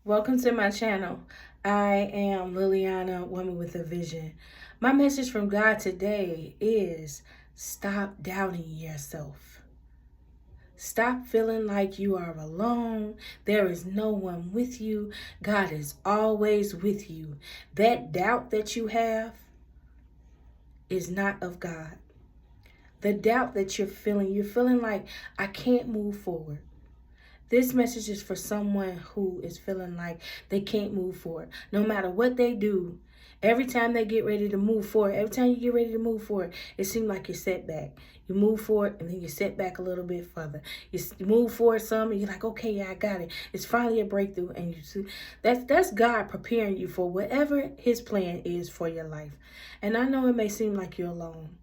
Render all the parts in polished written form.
Welcome to my channel. I am Liliana, woman with a vision. My message from God today is stop doubting yourself. Stop feeling like you are alone. There is no one with you. God is always with you. That doubt that you have is not of God. The doubt that you're feeling like I can't move forward. This message is for someone who is feeling like they can't move forward. No matter what they do, every time they get ready to move forward, every time you get ready to move forward, it seems like you're set back. You move forward and then you set back a little bit further. You move forward some and you're like, okay, yeah, I got it. It's finally a breakthrough. And you see, that's God preparing you for whatever his plan is for your life. And I know it may seem like you're alone.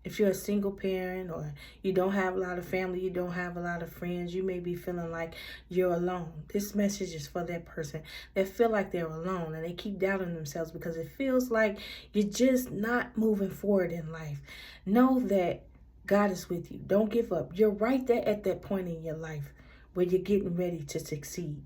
If you're a single parent or you don't have a lot of family, you don't have a lot of friends, you may be feeling like you're alone. This message is for that person that feel like they're alone and they keep doubting themselves because it feels like you're just not moving forward in life. Know that God is with you. Don't give up. You're right there at that point in your life where you're getting ready to succeed.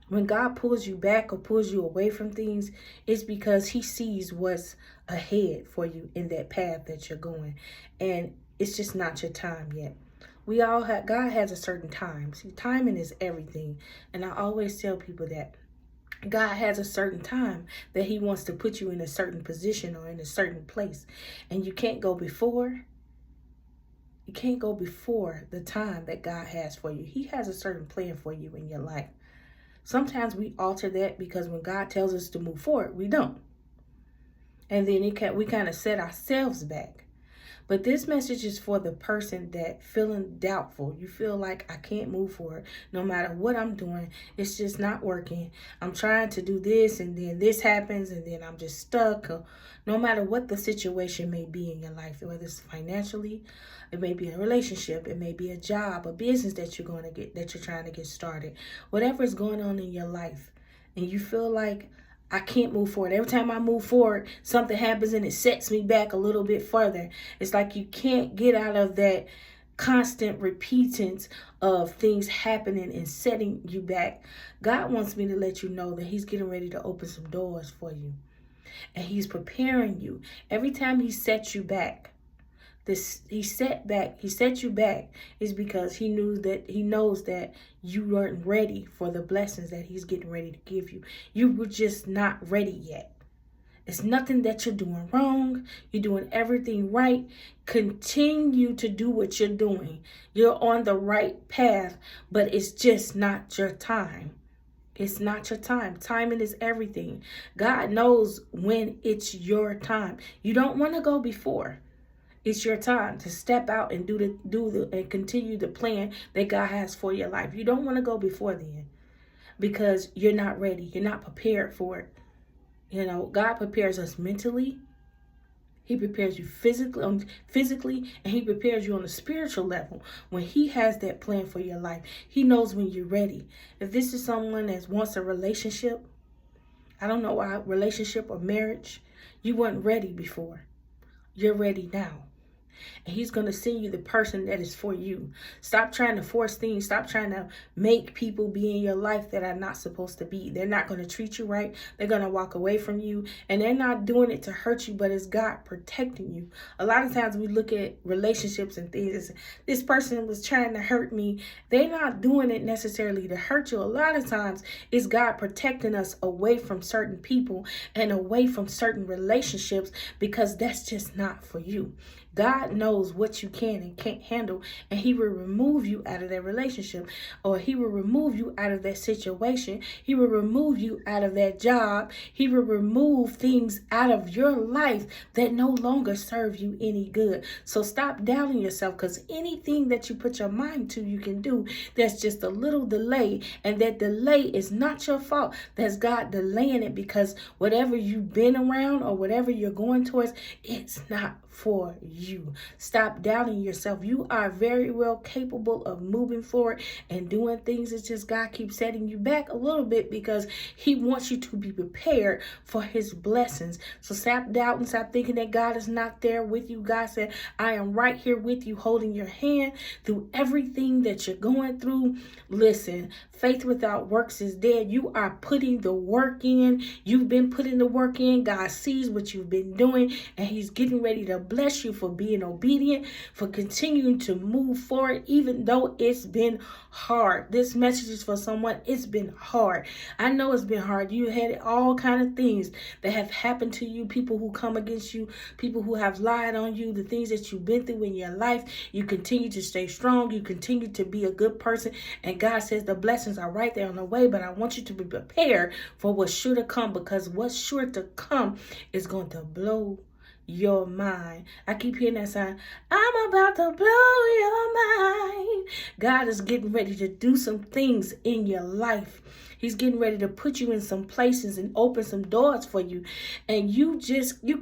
When God pulls you back or pulls you away from things, it's because he sees what's ahead for you in that path that you're going. And it's just not your time yet. God has a certain time. See, timing is everything. And I always tell people that God has a certain time that he wants to put you in a certain position or in a certain place. And you can't go before. You can't go before the time that God has for you. He has a certain plan for you in your life. Sometimes we alter that because when God tells us to move forward, we don't. And then we kind of set ourselves back. But this message is for the person that feeling doubtful. You feel like I can't move forward no matter what I'm doing. It's just not working. I'm trying to do this and then this happens and then I'm just stuck. No matter what the situation may be in your life, whether it's financially, it may be a relationship, it may be a job, a business that you're trying to get started. Whatever is going on in your life and you feel like I can't move forward. Every time I move forward, something happens and it sets me back a little bit further. It's like you can't get out of that constant repeatance of things happening and setting you back. God wants me to let you know that he's getting ready to open some doors for you. And he's preparing you. Every time he sets you back, he set you back is because he knows that you weren't ready for the blessings that he's getting ready to give you. You were just not ready yet. It's nothing that you're doing wrong. You're doing everything right. Continue to do what you're doing. You're on the right path, but it's just not your time. It's not your time. Timing is everything. God knows when it's your time. You don't want to go before. It's your time to step out and and continue the plan that God has for your life. You don't want to go before then because you're not ready. You're not prepared for it. You know, God prepares us mentally. He prepares you physically, and he prepares you on a spiritual level. When he has that plan for your life, he knows when you're ready. If this is someone that wants a relationship, I don't know why, relationship or marriage, you weren't ready before. You're ready now. And he's going to send you the person that is for you. Stop trying to force things. Stop trying to make people be in your life that are not supposed to be. They're not going to treat you right. They're going to walk away from you. And they're not doing it to hurt you, but it's God protecting you. A lot of times we look at relationships and things. This person was trying to hurt me. They're not doing it necessarily to hurt you. A lot of times it's God protecting us away from certain people and away from certain relationships because that's just not for you. God knows what you can and can't handle, and he will remove you out of that relationship, or he will remove you out of that situation. He will remove you out of that job. He will remove things out of your life that no longer serve you any good. So stop doubting yourself, because anything that you put your mind to, you can do. There's just a little delay, and that delay is not your fault. That's God delaying it because whatever you've been around or whatever you're going towards, it's not for you. Stop doubting yourself. You are very well capable of moving forward and doing things. It's just God keeps setting you back a little bit because he wants you to be prepared for his blessings. So stop doubting, stop thinking that God is not there with you. God said, I am right here with you, holding your hand through everything that you're going through. Listen, faith without works is dead. You are putting the work in. You've been putting the work in. God sees what you've been doing, and he's getting ready to bless you for being obedient, for continuing to move forward, even though it's been hard. This message is for someone. It's been hard. I know it's been hard. You had all kind of things that have happened to you, people who come against you, people who have lied on you, the things that you've been through in your life. You continue to stay strong. You continue to be a good person, and God says the blessings are right there on the way, but I want you to be prepared for what's sure to come, because what's sure to come is going to blow your mind. I keep hearing that sign. I'm about to blow your mind. God is getting ready to do some things in your life. He's getting ready to put you in some places and open some doors for you. And you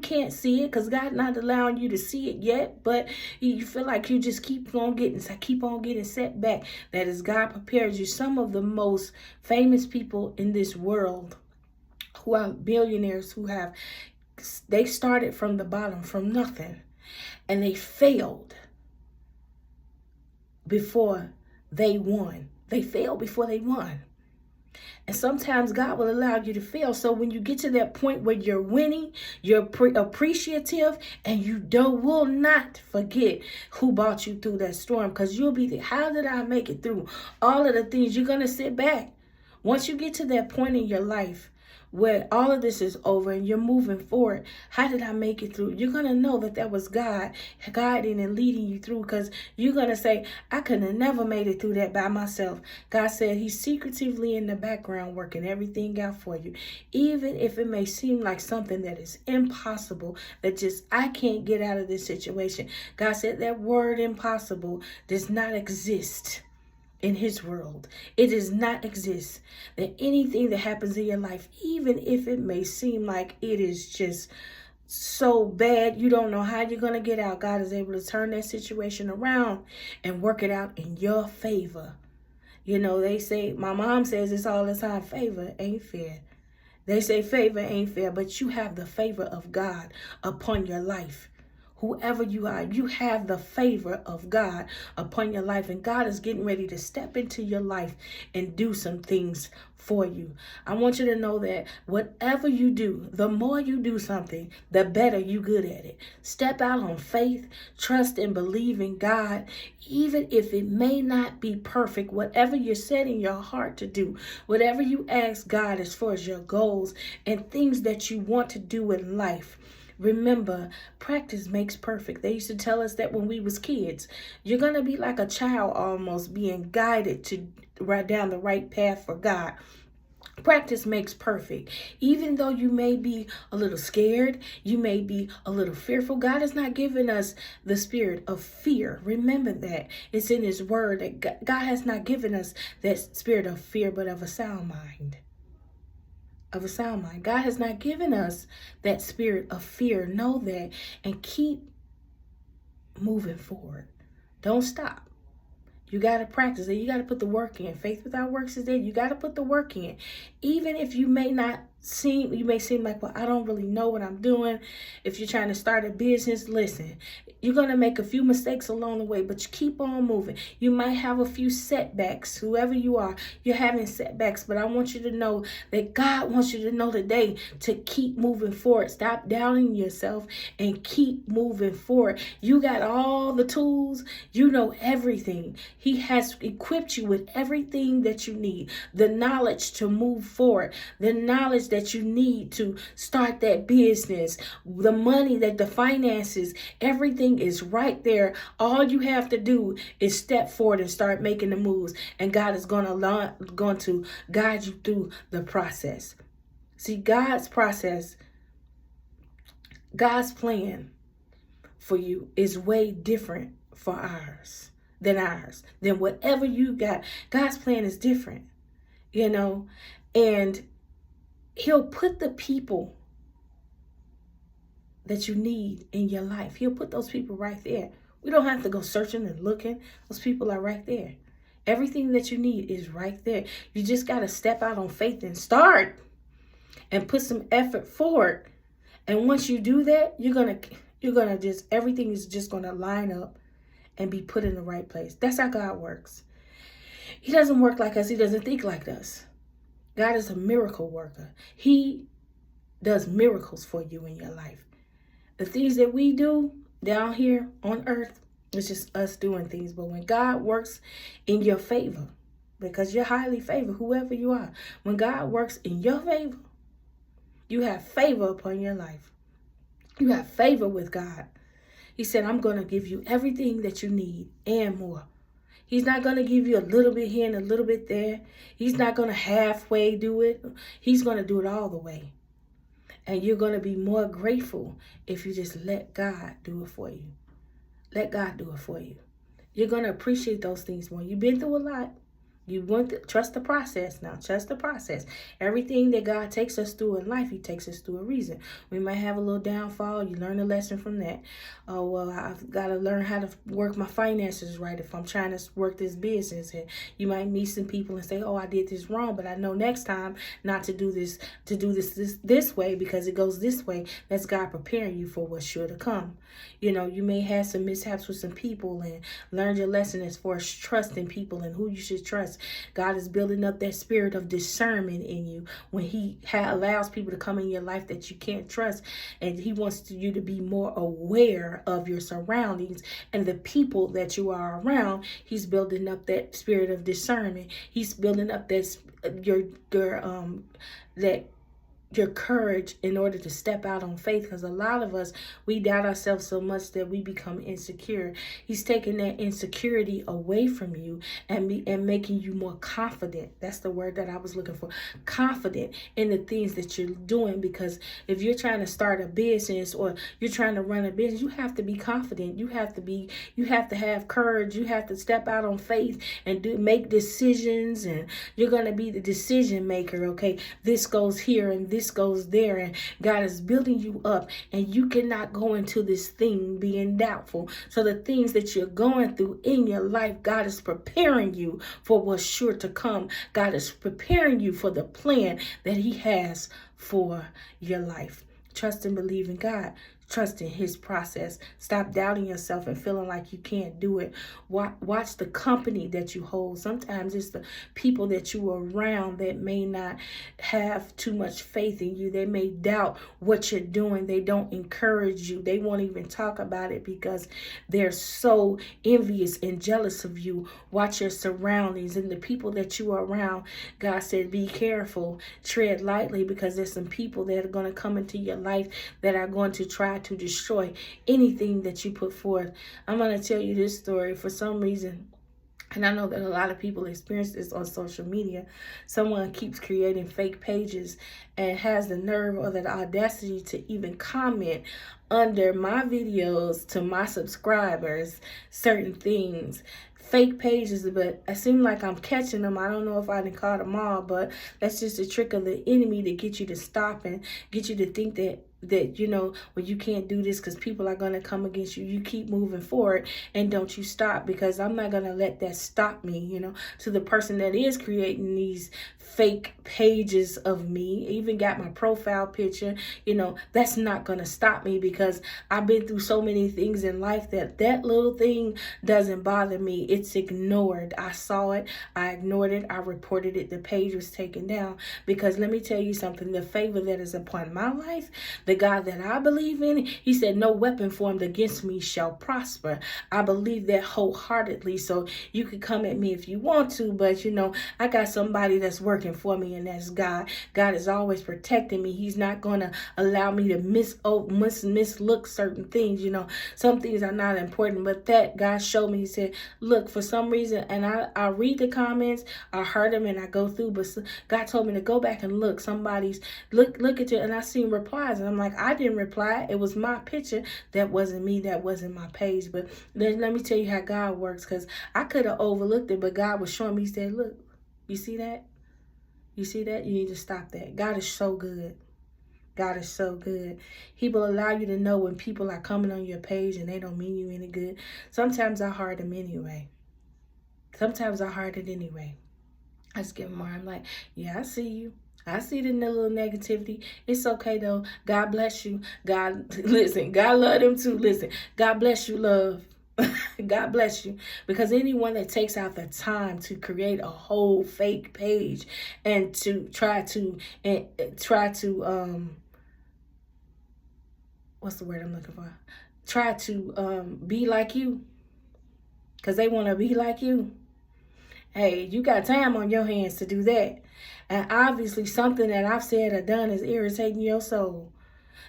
can't see it because God's not allowing you to see it yet. But you feel like you just keep on getting set back. That is, God prepares you. Some of the most famous people in this world who are billionaires, they started from the bottom, from nothing. And they failed before they won. They failed before they won. And sometimes God will allow you to fail. So when you get to that point where you're winning, you're appreciative, and you will not forget who brought you through that storm. Because you'll be how did I make it through all of the things? You're going to sit back. Once you get to that point in your life where all of this is over and you're moving forward, how did I make it through? You're going to know that was God guiding and leading you through, because you're going to say, I could have never made it through that by myself. God said he's secretively in the background working everything out for you. Even if it may seem like something that is impossible, that just, I can't get out of this situation. God said that word impossible does not exist. In his world, it does not exist. That anything that happens in your life, even if it may seem like it is just so bad, you don't know how you're going to get out, God is able to turn that situation around and work it out in your favor. You know, they say, my mom says this all the time, favor ain't fair. They say favor ain't fair, but you have the favor of God upon your life. Whoever you are, you have the favor of God upon your life. And God is getting ready to step into your life and do some things for you. I want you to know that whatever you do, the more you do something, the better you good at it. Step out on faith, trust and believe in God. Even if it may not be perfect, whatever you're setting your heart to do, whatever you ask God as far as your goals and things that you want to do in life, remember, practice makes perfect. They used to tell us that when we was kids. You're going to be like a child almost, being guided to right down the right path for God. Practice makes perfect. Even though you may be a little scared, you may be a little fearful, God has not given us the spirit of fear. Remember that. It's in his word that God has not given us that spirit of fear, but of a sound mind. Of a sound mind. God has not given us that spirit of fear. Know that and keep moving forward. Don't stop. You got to practice it. You got to put the work in. Faith without works is dead. You got to put the work in. Even if you may seem like, well, I don't really know what I'm doing. If you're trying to start a business, listen, you're going to make a few mistakes along the way, but you keep on moving. You might have a few setbacks. Whoever you are, you're having setbacks, but I want you to know that God wants you to know today to keep moving forward. Stop doubting yourself and keep moving forward. You got all the tools. You know everything. He has equipped you with everything that you need. The knowledge to move forward. The knowledge that you need to start that business. The money, the finances, everything is right there. All you have to do is step forward and start making the moves. And God is going to guide you through the process. See, God's process, God's plan for you is way different than whatever you got. God's plan is different, and he'll put the people that you need in your life. He'll put those people right there. We don't have to go searching and looking. Those people are right there. Everything that you need is right there. You just got to step out on faith and start and put some effort forward. And once you do that, you're gonna just, everything is just gonna line up and be put in the right place. That's how God works. He doesn't work like us. He doesn't think like us. God is a miracle worker. He does miracles for you in your life. The things that we do down here on earth, it's just us doing things. But when God works in your favor, because you're highly favored, whoever you are, when God works in your favor, you have favor upon your life. You have favor with God. He said, I'm going to give you everything that you need and more. He's not going to give you a little bit here and a little bit there. He's not going to halfway do it. He's going to do it all the way. And you're going to be more grateful if you just let God do it for you. Let God do it for you. You're going to appreciate those things more. You've been through a lot. You want to trust the process now. Trust the process. Everything that God takes us through in life, he takes us through a reason. We might have a little downfall. You learn a lesson from that. Oh, well, I've got to learn how to work my finances right if I'm trying to work this business. And you might meet some people and say, oh, I did this wrong, but I know next time not to do this way because it goes this way. That's God preparing you for what's sure to come. You know, you may have some mishaps with some people and learn your lesson as far as trusting people and who you should trust. God is building up that spirit of discernment in you when he allows people to come in your life that you can't trust. And he wants you to be more aware of your surroundings and the people that you are around. He's building up that spirit of discernment. He's building up that your courage in order to step out on faith, because a lot of us, we doubt ourselves so much that we become insecure. He's taking that insecurity away from you and making you more confident. That's the word that I was looking for. Confident in the things that you're doing, because if you're trying to start a business or you're trying to run a business, you have to be confident. You have to have courage. You have to step out on faith and make decisions, and you're going to be the decision maker. Okay, this goes here and this goes there, and God is building you up, and you cannot go into this thing being doubtful. So the things that you're going through in your life, God is preparing you for what's sure to come. God is preparing you for the plan that he has for your life. Trust and believe in God. Trust in his process. Stop doubting yourself and feeling like you can't do it. Watch the company that you hold. Sometimes it's the people that you are around that may not have too much faith in you. They may doubt what you're doing. They don't encourage you. They won't even talk about it because they're so envious and jealous of you. Watch your surroundings and the people that you are around. God said, be careful. Tread lightly, because there's some people that are going to come into your life that are going to try to destroy anything that you put forth. I'm going to tell you this story. For some reason, and I know that a lot of people experience this on social media, someone keeps creating fake pages and has the nerve or the audacity to even comment under my videos to my subscribers certain things. Fake pages, but I seem like I'm catching them. I don't know if I done caught them all, but that's just a trick of the enemy to get you to stop and get you to think that you know, well, you can't do this because people are going to come against you. You keep moving forward and don't you stop, because I'm not going to let that stop me, you know. To the person that is creating these fake pages of me, even got my profile picture, you know, that's not going to stop me, because I've been through so many things in life that little thing doesn't bother me. It's ignored. I saw it. I ignored it. I reported it. The page was taken down, because let me tell you something. The favor that is upon my life, the God that I believe in, he said, no weapon formed against me shall prosper. I believe that wholeheartedly. So you can come at me if you want to, but you know, I got somebody that's working for me, and that's God. God is always protecting me. He's not going to allow me to mislook certain things. You know, some things are not important, but that God showed me. He said, look, for some reason, and I read the comments, I heard them, and I go through, but God told me to go back and look. Somebody's look at you, and I seen replies, and I'm like, I didn't reply. It was my picture. That wasn't me. That wasn't my page. But let me tell you how God works, because I could have overlooked it, but God was showing me. He said, look, you see that? You see that? You need to stop that. God is so good. God is so good. He will allow you to know when people are coming on your page and they don't mean you any good. Sometimes I heart them anyway. Sometimes I heart it anyway. I just give them more. I'm like, yeah, I see you. I see the little negativity. It's okay though. God bless you. God, listen, God love them too. Listen, God bless you, love. God bless you. Because anyone that takes out the time to create a whole fake page and to try to what's the word I'm looking for? Try to be like you. Because they want to be like you. Hey, you got time on your hands to do that. And obviously something that I've said or done is irritating your soul.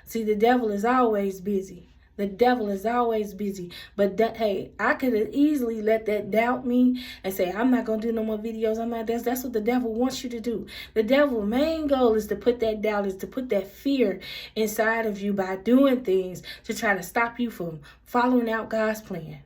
See, the devil is always busy. The devil is always busy. But hey, I could have easily let that doubt me and say, I'm not going to do no more videos. I'm not. That's what the devil wants you to do. The devil's main goal is to put that doubt, is to put that fear inside of you by doing things to try to stop you from following out God's plan.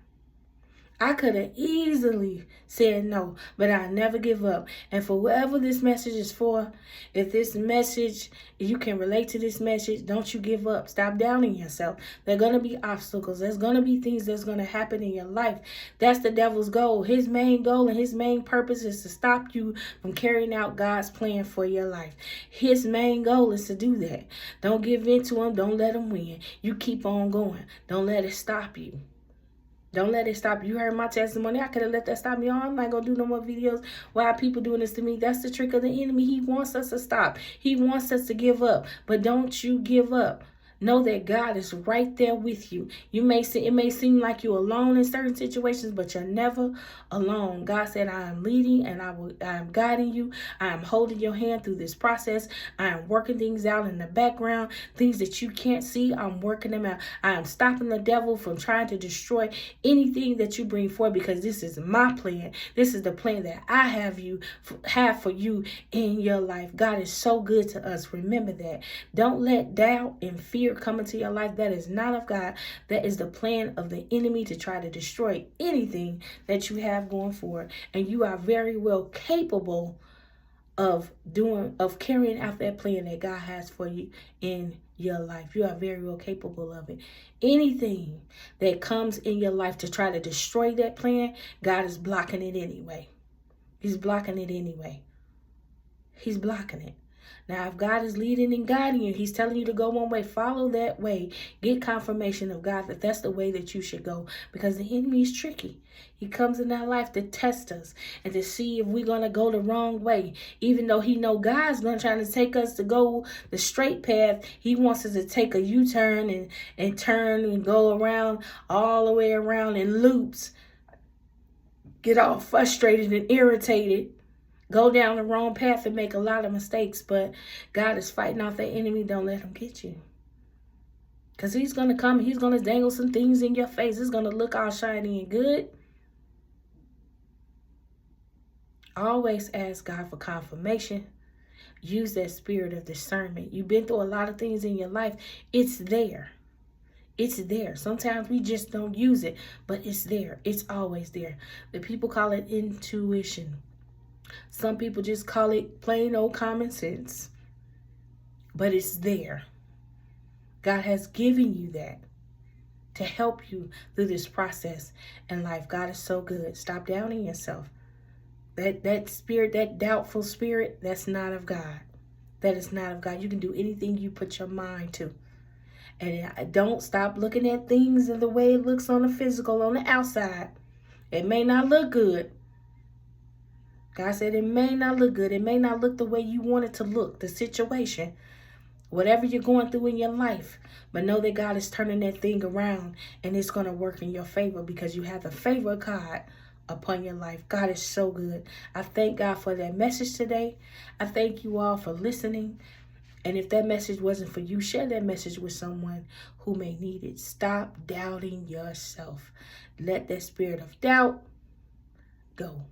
I could have easily said no, but I never give up. And for whoever this message is for, if this message, you can relate to this message, don't you give up. Stop doubting yourself. There are going to be obstacles. There's going to be things that's going to happen in your life. That's the devil's goal. His main goal and his main purpose is to stop you from carrying out God's plan for your life. His main goal is to do that. Don't give in to him. Don't let him win. You keep on going. Don't let it stop you. Don't let it stop. You heard my testimony. I could have let that stop me. I'm not going to do no more videos. Why are people doing this to me? That's the trick of the enemy. He wants us to stop. He wants us to give up. But don't you give up. Know that God is right there with you. It may seem like you're alone in certain situations, but you're never alone. God said, I am leading and I am guiding you. I am holding your hand through this process. I am working things out in the background. Things that you can't see, I'm working them out. I am stopping the devil from trying to destroy anything that you bring forward, because this is my plan. This is the plan that I have for you in your life. God is so good to us. Remember that. Don't let doubt and fear come into your life. That is not of God. That is the plan of the enemy to try to destroy anything that you have going forward. And you are very well capable of carrying out that plan that God has for you in your life. You are very well capable of it. Anything that comes in your life to try to destroy that plan, God is blocking it anyway. He's blocking it anyway. He's blocking it. Now, if God is leading and guiding you, he's telling you to go one way, follow that way. Get confirmation of God that that's the way that you should go, because the enemy is tricky. He comes in our life to test us and to see if we're going to go the wrong way. Even though he know God's going to try to take us to go the straight path, he wants us to take a U-turn and turn and go around all the way around in loops. Get all frustrated and irritated. Go down the wrong path and make a lot of mistakes, but God is fighting off the enemy. Don't let him get you. Because he's going to come. He's going to dangle some things in your face. It's going to look all shiny and good. Always ask God for confirmation. Use that spirit of discernment. You've been through a lot of things in your life. It's there. It's there. Sometimes we just don't use it, but it's there. It's always there. The people call it intuition. Some people just call it plain old common sense. But it's there. God has given you that to help you through this process in life. God is so good. Stop doubting yourself. That spirit, that doubtful spirit, that's not of God. That is not of God. You can do anything you put your mind to. And don't stop looking at things in the way it looks on the physical, on the outside. It may not look good. God said it may not look good. It may not look the way you want it to look, the situation, whatever you're going through in your life. But know that God is turning that thing around and it's going to work in your favor, because you have the favor of God upon your life. God is so good. I thank God for that message today. I thank you all for listening. And if that message wasn't for you, share that message with someone who may need it. Stop doubting yourself. Let that spirit of doubt go.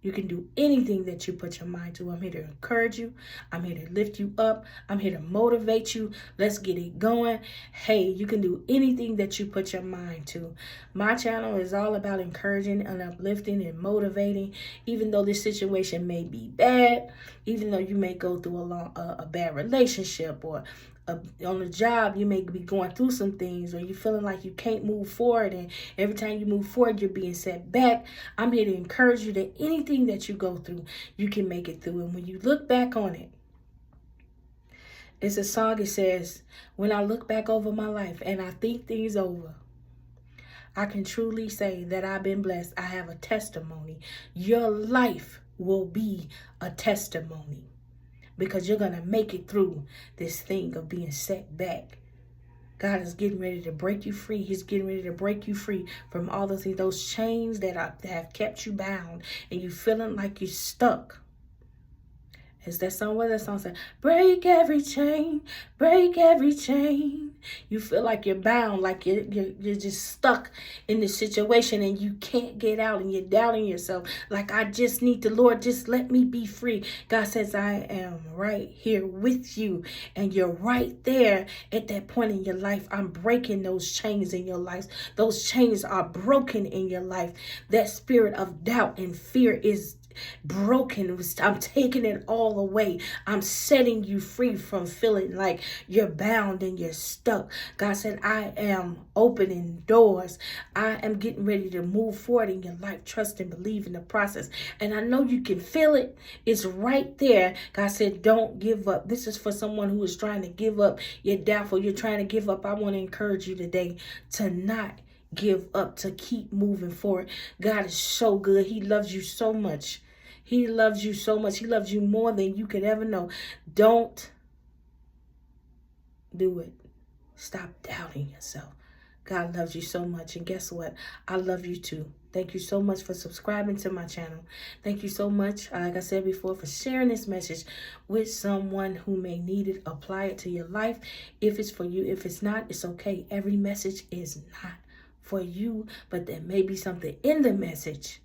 You can do anything that you put your mind to. I'm here to encourage you. I'm here to lift you up. I'm here to motivate you. Let's get it going. Hey, you can do anything that you put your mind to. My channel is all about encouraging and uplifting and motivating. Even though this situation may be bad, even though you may go through a bad relationship or On the job, you may be going through some things, or you feeling like you can't move forward, and every time you move forward, you're being set back. I'm here to encourage you that anything that you go through, you can make it through. And when you look back on it, it's a song. It says, when I look back over my life and I think things over, I can truly say that I've been blessed. I have a testimony. Your life will be a testimony, because you're going to make it through this thing of being set back. God is getting ready to break you free. He's getting ready to break you free from all those things, those chains that have kept you bound, and you feeling like you're stuck. Is that song? What that song said? Break every chain, break every chain. You feel like you're bound, like you're just stuck in this situation and you can't get out, and you're doubting yourself. Like, I just need the Lord, just let me be free. God says, I am right here with you, and you're right there at that point in your life. I'm breaking those chains in your life. Those chains are broken in your life. That spirit of doubt and fear is broken. I'm taking it all away. I'm setting you free from feeling like you're bound and you're stuck. God said, I am opening doors. I am getting ready to move forward in your life. Trust and believe in the process. And I know you can feel it. It's right there. God said, don't give up. This is for someone who is trying to give up. You're doubtful. You're trying to give up. I want to encourage you today to not give up, to keep moving forward. God is so good. He loves you so much. He loves you so much. He loves you more than you could ever know. Don't do it. Stop doubting yourself. God loves you so much. And guess what? I love you too. Thank you so much for subscribing to my channel. Thank you so much, like I said before, for sharing this message with someone who may need it. Apply it to your life. If it's for you, if it's not, it's okay. Every message is not for you, but there may be something in the message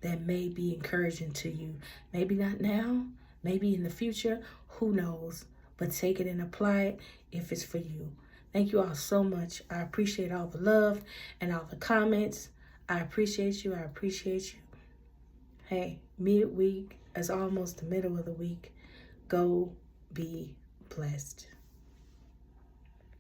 that may be encouraging to you. Maybe not now, maybe in the future, who knows? But take it and apply it if it's for you. Thank you all so much. I appreciate all the love and all the comments. I appreciate you. I appreciate you. Hey, midweek is almost the middle of the week. Go be blessed.